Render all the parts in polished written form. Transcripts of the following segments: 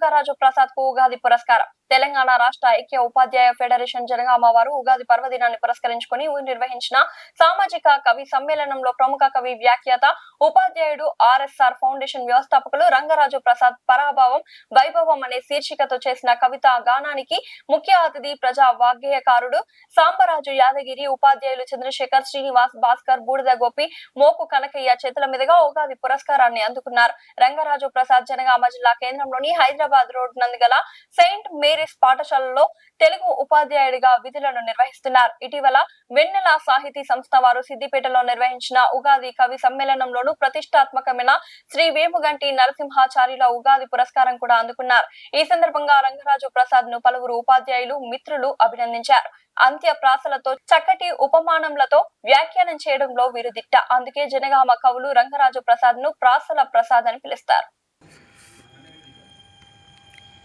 రంగరాజు ప్రసాద్ కు ఉగాది పురస్కారం. తెలంగాణ రాష్ట్ర ఐక్య ఉపాధ్యాయ ఫెడరేషన్ జనగామ వారు ఉగాది పర్వదినాన్ని పురస్కరించుకుని నిర్వహించిన సామాజిక కవి సమ్మేళనంలో ప్రముఖ కవి, వ్యాఖ్యాత, ఉపాధ్యాయుడు, ఆర్ఎస్ఆర్ ఫౌండేషన్ వ్యవస్థాపకులు రంగరాజు ప్రసాద్ పరాభావం వైభవం అనే శీర్షికతో చేసిన కవితా గానానికి ముఖ్య అతిథి ప్రజా వాగ్గేయకారుడు సాంబరాజు యాదగిరి, ఉపాధ్యాయులు చంద్రశేఖర్, శ్రీనివాస్, భాస్కర్, బూడిద గోపి, మోకు కనకయ్య చేతుల మీదుగా ఉగాది పురస్కారాన్ని అందుకున్నారు. రంగరాజు ప్రసాద్ జనగామ జిల్లా కేంద్రంలోని హైదరాబాద్ రోడ్ నందుగల సెయింట్ మేరీస్ పాఠశాలలో తెలుగు ఉపాధ్యాయుడిగా విధులను నిర్వహిస్తున్నారు. ఇటీవల వెన్నెల సాహితీ సంస్థ వారు సిద్దిపేటలో నిర్వహించిన ఉగాది కవి సమ్మేళనంలోనూ ప్రతిష్టాత్మకమైన శ్రీ వేముగంటి నరసింహాచార్యుల ఉగాది పురస్కారం కూడా అందుకున్నారు. ఈ సందర్భంగా రంగరాజు ప్రసాద్ ను పలువురు ఉపాధ్యాయులు, మిత్రులు అభినందించారు. అంత్య ప్రాసలతో, చక్కటి ఉపమానంలతో వ్యాఖ్యానం చేయడంలో వీరుదిట్ట. అందుకే జనగామ కవులు రంగరాజు ప్రసాద్ ను ప్రాసల ప్రసాద్ అని పిలుస్తారు.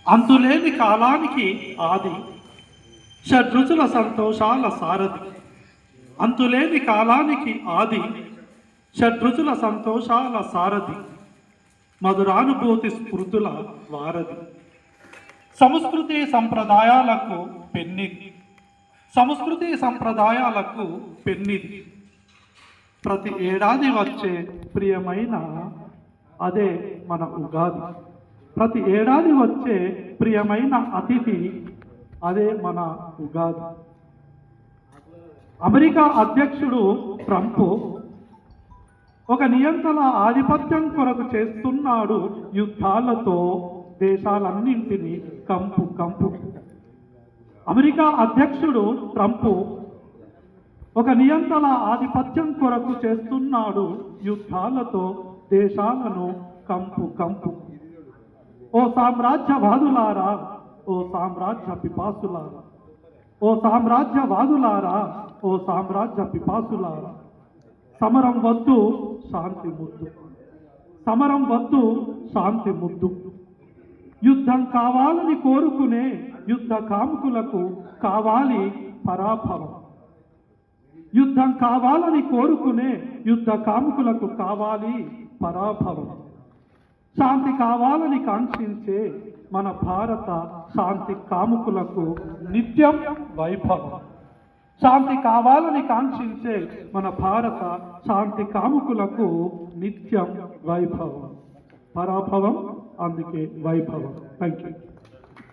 అంతులేని కాలానికి ఆది, షడ్రుచుల సంతోషాల సారథి. అంతులేని కాలానికి ఆది, షడ్రుచుల సంతోషాల సారథి, మధురానుభూతి స్మృతుల వారధి. సంస్కృతి సంప్రదాయాలకు పెన్నిది, సంస్కృతి సంప్రదాయాలకు పెన్నిది. ప్రతి ఏడాది వచ్చే ప్రియమైన అదే మన ఉగాది. ప్రతి ఏడాది వచ్చే ప్రియమైన అతిథి అదే మన ఉగాది. అమెరికా అధ్యక్షుడు ట్రంప్ ఒక నియంత్రణ ఆధిపత్యం కొరకు చేస్తున్నాడు యుద్ధాలతో దేశాలన్నింటినీ కంపు కంపు. అమెరికా అధ్యక్షుడు ట్రంప్ ఒక నియంత్రణ ఆధిపత్యం కొరకు చేస్తున్నాడు యుద్ధాలతో దేశాలను కంపు కంపు. ఓ సామ్రాజ్యవాదులారా, ఓ సామ్రాజ్య పిపాసులారా, ఓ సామ్రాజ్యవాదులారా, ఓ సామ్రాజ్య పిపాసులారా, సమరం వద్దు శాంతి ముద్దు, సమరం వద్దు శాంతి ముద్దు. యుద్ధం కావాలని కోరుకునే యుద్ధ కాముకులకు కావాలి పరాభవం. యుద్ధం కావాలని కోరుకునే యుద్ధ కాముకులకు కావాలి పరాభవం. శాంతి కావాలని కాంక్షించే మన భారత శాంతి కాముకులకు నిత్యం వైభవం. శాంతి కావాలని కాంక్షించే మన భారత శాంతి కాముకులకు నిత్యం వైభవం. పరాభవం, అందుకే వైభవం. Thank you.